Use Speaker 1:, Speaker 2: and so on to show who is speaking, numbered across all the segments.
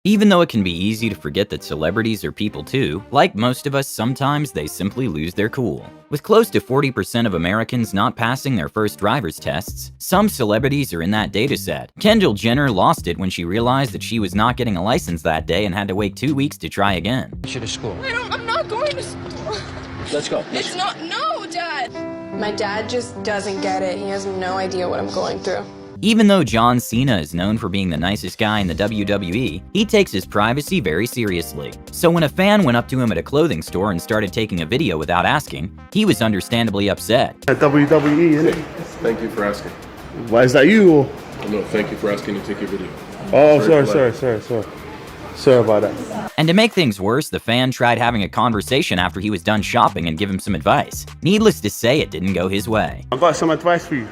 Speaker 1: Even though it can be easy to forget that celebrities are people too, like most of us, sometimes they simply lose their cool. With close to 40% of Americans not passing their first driver's tests, some celebrities are in that data set. Kendall Jenner lost it when she realized that she was not getting a license that day and had to wait 2 weeks to try again.
Speaker 2: To school.
Speaker 3: I'm not going to school.
Speaker 2: Let's go.
Speaker 3: It's not, no, Dad.
Speaker 4: My dad just doesn't get it. He has no idea what I'm going through.
Speaker 1: Even though John Cena is known for being the nicest guy in the WWE, he takes his privacy very seriously. So when a fan went up to him at a clothing store and started taking a video without asking, he was understandably upset.
Speaker 5: WWE, innit?
Speaker 6: Thank you for asking.
Speaker 5: Why is that you?
Speaker 6: No, thank you for asking to take your video.
Speaker 5: Oh, sorry. Sorry about that.
Speaker 1: And to make things worse, the fan tried having a conversation after he was done shopping and give him some advice. Needless to say, it didn't go his way.
Speaker 5: I've got some advice for you.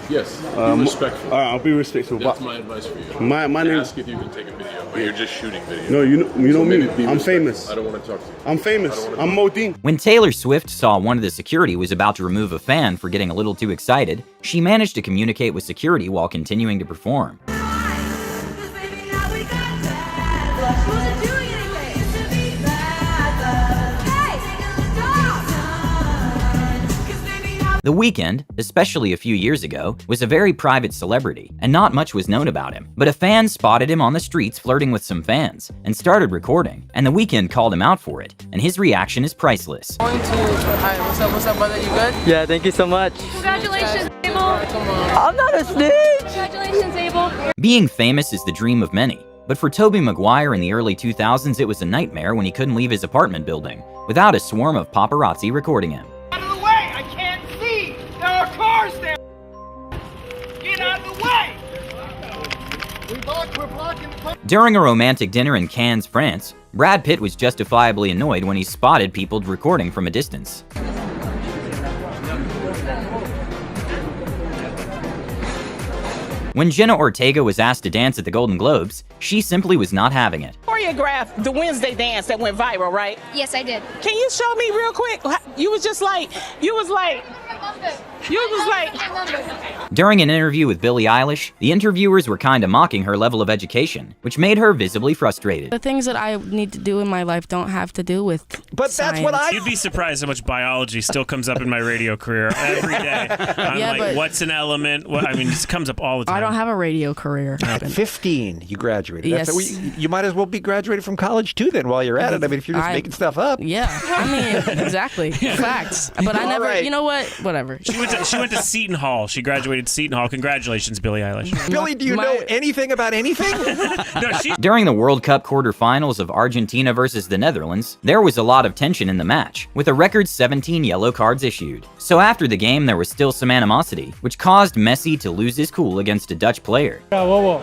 Speaker 6: Yes, be respectful.
Speaker 5: I'll be respectful.
Speaker 6: That's my advice for you.
Speaker 5: My name.
Speaker 6: Ask if you can take a video, but you're just shooting video.
Speaker 5: No, you know me. I'm
Speaker 6: respectful.
Speaker 5: famous.
Speaker 6: I don't want to talk to you.
Speaker 5: I'm famous. I'm Modine.
Speaker 1: When Taylor Swift saw one of the security was about to remove a fan for getting a little too excited, she managed to communicate with security while continuing to perform. The Weeknd, especially a few years ago, was a very private celebrity, and not much was known about him. But a fan spotted him on the streets flirting with some fans, and started recording, and The Weeknd called him out for it, and his reaction is priceless.
Speaker 4: Hi, what's up, brother? You good?
Speaker 7: Yeah, thank you so much.
Speaker 3: Congratulations, Abel.
Speaker 7: I'm not a snitch!
Speaker 3: Congratulations, Abel.
Speaker 1: Being famous is the dream of many, but for Tobey Maguire in the early 2000s, it was a nightmare when he couldn't leave his apartment building, without a swarm of paparazzi recording him.
Speaker 8: Out of the way! I can't see! There are cars there! Get out of the way! We're blocking the...
Speaker 1: During a romantic dinner in Cannes, France, Brad Pitt was justifiably annoyed when he spotted people recording from a distance. When Jenna Ortega was asked to dance at the Golden Globes, she simply was not having it.
Speaker 9: Choreographed the Wednesday dance that went viral, right?
Speaker 3: Yes, I did.
Speaker 9: Can you show me real quick? You was like.
Speaker 1: During an interview with Billie Eilish, the interviewers were kinda mocking her level of education, which made her visibly frustrated.
Speaker 10: The things that I need to do in my life don't have to do with
Speaker 11: But
Speaker 10: science.
Speaker 11: that's what I...
Speaker 12: You'd be surprised how much biology still comes up in my radio career every day. I'm what's an element? It comes up all the time.
Speaker 10: I don't have a radio career.
Speaker 11: At 15, you graduated.
Speaker 10: Yes.
Speaker 11: You might as well be graduated from college too then while you're at it. I mean, if you're just making stuff up.
Speaker 10: Yeah, I mean, exactly. Facts. But I never, you know what? Whatever.
Speaker 12: She went to Seton Hall. She graduated Seton Hall. Congratulations, Billie Eilish.
Speaker 11: Billie, do you know anything about anything?
Speaker 1: During the World Cup quarterfinals of Argentina versus the Netherlands, there was a lot of tension in the match, with a record 17 yellow cards issued. So after the game, there was still some animosity, which caused Messi to lose his cool against a Dutch player.
Speaker 7: Tranquilo,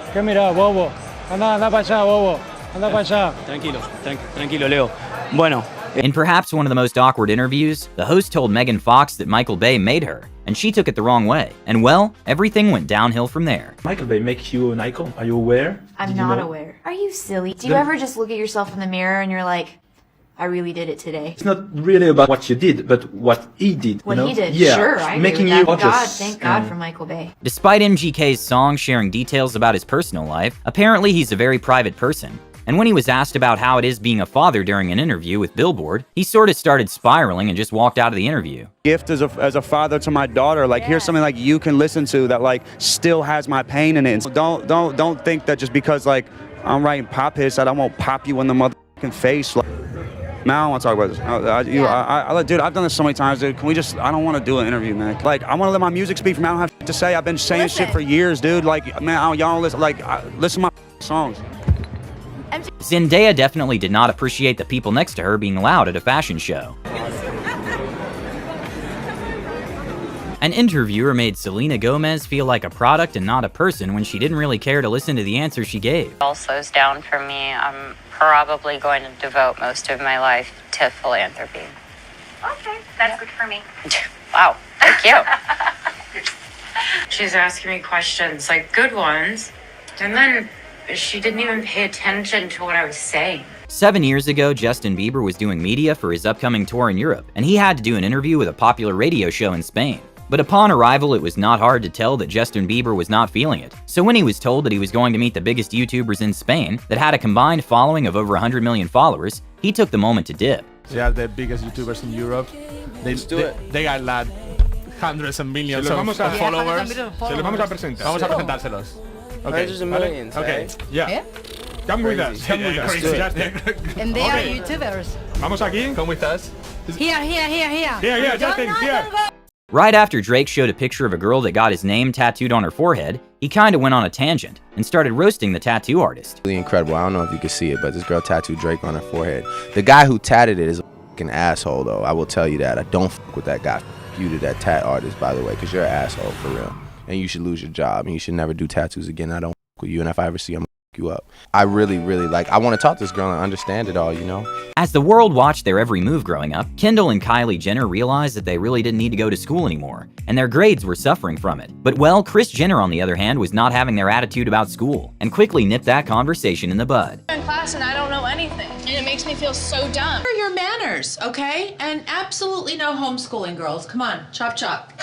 Speaker 7: Leo. Bueno.
Speaker 1: In perhaps one of the most awkward interviews, the host told Megan Fox that Michael Bay made her, and she took it the wrong way. And well, everything went downhill from there.
Speaker 13: Michael Bay makes you an icon. Are you aware?
Speaker 14: I'm not aware. Are you silly? Do you ever just look at yourself in the mirror and you're like, I really did it today?
Speaker 13: It's not really about what you did, but what he did.
Speaker 14: What he did,
Speaker 13: yeah,
Speaker 14: sure, I agree
Speaker 13: making
Speaker 14: with
Speaker 13: you
Speaker 14: that. Thank God for Michael Bay.
Speaker 1: Despite MGK's song sharing details about his personal life, apparently he's a very private person. And when he was asked about how it is being a father during an interview with Billboard, he sort of started spiraling and just walked out of the interview.
Speaker 15: Gift as a father to my daughter, like here's something like you can listen to that like still has my pain in it. So don't think that just because like I'm writing pop hits that I won't pop you in the motherfucking face. Like, man, I don't want to talk about this. Dude, I've done this so many times, dude. Can we just, I don't want to do an interview, man. Like, I want to let my music speak for me. I don't have to say. I've been saying shit for years, dude. Like, man, y'all don't listen, listen to my songs.
Speaker 1: Zendaya definitely did not appreciate the people next to her being loud at a fashion show. An interviewer made Selena Gomez feel like a product and not a person when she didn't really care to listen to the answers she gave.
Speaker 16: All slows down for me. I'm probably going to devote most of my life to philanthropy.
Speaker 17: Okay, that's good for me.
Speaker 16: Wow, thank you. She's asking me questions, like good ones, and then she didn't even pay attention to what I was saying.
Speaker 1: 7 years ago, Justin Bieber was doing media for his upcoming tour in Europe, and he had to do an interview with a popular radio show in Spain. But upon arrival, it was not hard to tell that Justin Bieber was not feeling it. So when he was told that he was going to meet the biggest YouTubers in Spain that had a combined following of over 100 million followers, he took the moment to dip.
Speaker 2: They are the biggest YouTubers in Europe. They got like hundreds of millions of followers.
Speaker 5: Se los vamos a presentar.
Speaker 2: Vamos a presentárselos. Okay.
Speaker 18: Hundreds of millions.
Speaker 2: Okay.
Speaker 18: Right?
Speaker 2: Yeah. Come with us. Come with us. Justin.
Speaker 18: And they are YouTubers.
Speaker 2: Vamos aquí. Come with us.
Speaker 18: Here.
Speaker 2: Here, Justin. Here.
Speaker 1: Right after Drake showed a picture of a girl that got his name tattooed on her forehead, he kinda went on a tangent and started roasting the tattoo artist.
Speaker 19: Really incredible. I don't know if you can see it, but this girl tattooed Drake on her forehead. The guy who tatted it is a fucking asshole, though. I will tell you that. I don't fuck with that guy. You to that tat artist, by the way, because you're an asshole for real. And you should lose your job, and you should never do tattoos again. I don't fuck with you, and if I ever see him, you up. I really I want to talk to this girl and understand it all, you know?
Speaker 1: As the world watched their every move growing up, Kendall and Kylie Jenner realized that they really didn't need to go to school anymore, and their grades were suffering from it. But well, Kris Jenner on the other hand was not having their attitude about school, and quickly nipped that conversation in the bud.
Speaker 3: I'm in class and I don't know anything, and it makes me feel so dumb.
Speaker 20: For your manners, okay? And absolutely no homeschooling, girls. Come on, chop chop.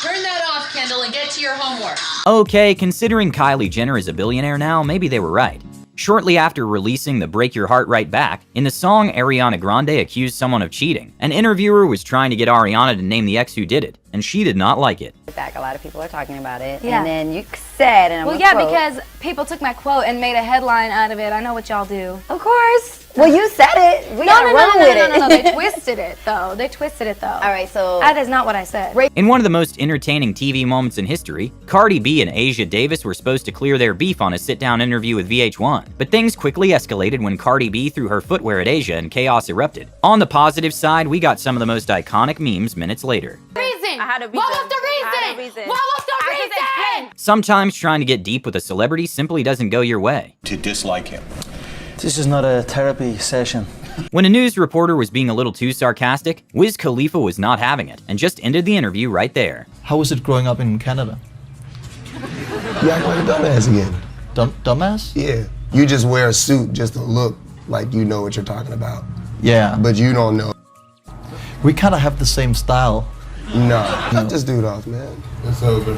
Speaker 20: Turn that off, Kendall, and get to your homework.
Speaker 1: Okay, considering Kylie Jenner is a billionaire now, maybe they were right. Shortly after releasing the Break Your Heart Right Back, in the song Ariana Grande accused someone of cheating. An interviewer was trying to get Ariana to name the ex who did it, and she did not like it.
Speaker 21: Back, a lot of people are talking about it,
Speaker 3: Yeah.
Speaker 21: and then you said, and I'm
Speaker 3: Well,
Speaker 21: gonna
Speaker 3: yeah,
Speaker 21: quote,
Speaker 3: because people took my quote and made a headline out of it. I know what y'all do.
Speaker 21: Of course. Well, you said it. We gotta run with it.
Speaker 3: No. They twisted it, though. All
Speaker 21: right, so
Speaker 3: that is not what I said.
Speaker 1: In one of the most entertaining TV moments in history, Cardi B and Asia Davis were supposed to clear their beef on a sit-down interview with VH1. But things quickly escalated when Cardi B threw her footwear at Asia and chaos erupted. On the positive side, we got some of the most iconic memes minutes later.
Speaker 3: Reason.
Speaker 21: I had a reason.
Speaker 3: What was the reason? What was the reason?
Speaker 1: Sometimes trying to get deep with a celebrity simply doesn't go your way.
Speaker 22: To dislike him.
Speaker 23: This is not a therapy session.
Speaker 1: When a news reporter was being a little too sarcastic, Wiz Khalifa was not having it and just ended the interview right there.
Speaker 23: How was it growing up in Canada?
Speaker 24: You act like a dumbass again.
Speaker 23: Dumbass?
Speaker 24: Yeah. You just wear a suit just to look like you know what you're talking about.
Speaker 23: Yeah.
Speaker 24: But you don't know.
Speaker 23: We kind of have the same style.
Speaker 24: No. Cut this dude off, man. It's over.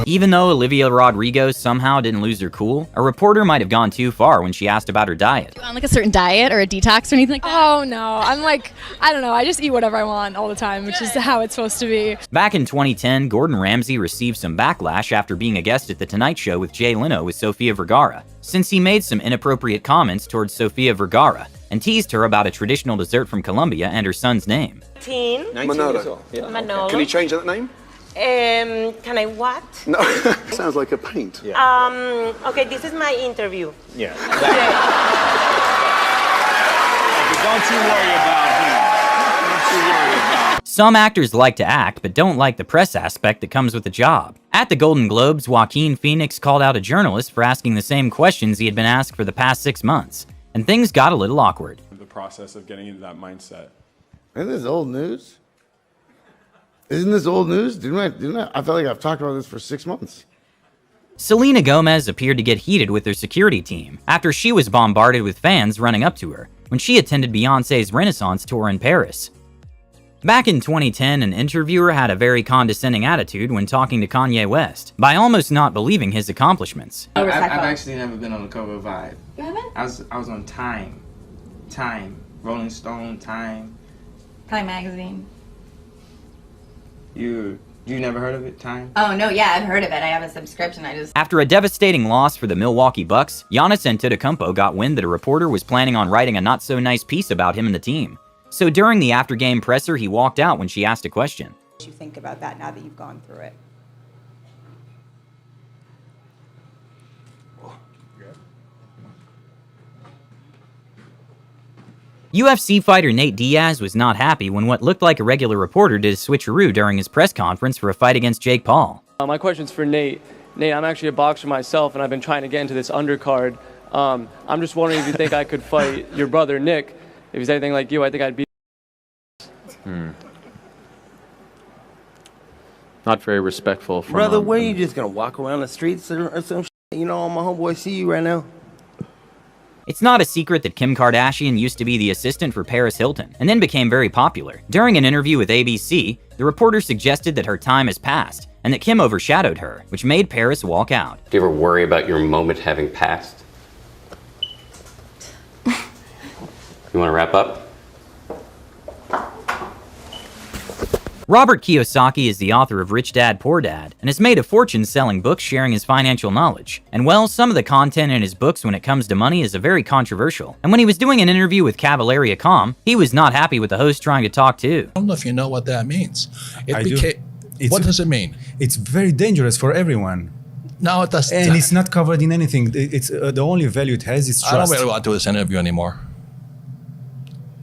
Speaker 1: Even though Olivia Rodrigo somehow didn't lose her cool, a reporter might have gone too far when she asked about her diet.
Speaker 25: On like a certain diet or a detox or anything like that?
Speaker 3: Oh no, I'm like, I don't know. I just eat whatever I want all the time, which is how it's supposed to be.
Speaker 1: Back in 2010, Gordon Ramsay received some backlash after being a guest at The Tonight Show with Jay Leno with Sofia Vergara, since he made some inappropriate comments towards Sofia Vergara and teased her about a traditional dessert from Colombia and her son's name.
Speaker 26: 19
Speaker 24: Manolo.
Speaker 26: Yeah. Manolo.
Speaker 24: Can you change that name?
Speaker 26: Can I what?
Speaker 24: No. Sounds like a paint.
Speaker 26: Yeah. Okay, this is my interview.
Speaker 24: Yeah.
Speaker 22: Don't you worry about him. Don't you worry about him.
Speaker 1: Some actors like to act, but don't like the press aspect that comes with the job. At the Golden Globes, Joaquin Phoenix called out a journalist for asking the same questions he had been asked for the past 6 months, and things got a little awkward.
Speaker 6: The process of getting into that mindset.
Speaker 24: Isn't this old news? Isn't this old news? I feel like I've talked about this for 6 months.
Speaker 1: Selena Gomez appeared to get heated with her security team after she was bombarded with fans running up to her when she attended Beyoncé's Renaissance tour in Paris. Back in 2010, an interviewer had a very condescending attitude when talking to Kanye West, by almost not believing his accomplishments.
Speaker 18: I've actually never been on the cover of Vibe.
Speaker 3: You haven't?
Speaker 18: I was on Time, Rolling Stone, Time
Speaker 21: magazine.
Speaker 18: You never heard of it, Time?
Speaker 21: Oh no, yeah, I've heard of it. I have a subscription.
Speaker 1: After a devastating loss for the Milwaukee Bucks, Giannis Antetokounmpo got wind that a reporter was planning on writing a not-so-nice piece about him and the team. So during the after-game presser, he walked out when she asked a question.
Speaker 27: What do you think about that now that you've gone through it?
Speaker 1: UFC fighter Nate Diaz was not happy when what looked like a regular reporter did a switcheroo during his press conference for a fight against Jake Paul.
Speaker 28: My question's for Nate. Nate, I'm actually a boxer myself, and I've been trying to get into this undercard. I'm just wondering if you think I could fight your brother, Nick. If he's anything like you, I think I'd beat
Speaker 29: Not very respectful. From,
Speaker 30: brother, where you just gonna walk around the streets or some shit? You know, my homeboy see you right now.
Speaker 1: It's not a secret that Kim Kardashian used to be the assistant for Paris Hilton, and then became very popular. During an interview with ABC, the reporter suggested that her time has passed, and that Kim overshadowed her, which made Paris walk out.
Speaker 4: Do you ever worry about your moment having passed? You want to wrap up?
Speaker 1: Robert Kiyosaki is the author of Rich Dad, Poor Dad, and has made a fortune selling books sharing his financial knowledge. And well, some of the content in his books when it comes to money is very controversial. And when he was doing an interview with Cavalaria.com, he was not happy with the host trying to talk too.
Speaker 7: I don't know if you know what that means.
Speaker 8: What
Speaker 7: does it mean?
Speaker 8: It's very dangerous for everyone.
Speaker 7: No, it doesn't.
Speaker 8: And it's not covered in anything. It's the only value it has is trust.
Speaker 7: I don't really want to do this interview anymore.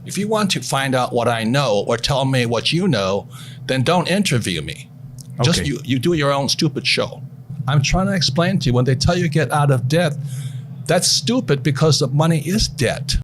Speaker 7: If you want to find out what I know or tell me what you know, then don't interview me. Just you do your own stupid show. I'm trying to explain to you, when they tell you get out of debt, that's stupid because the money is debt.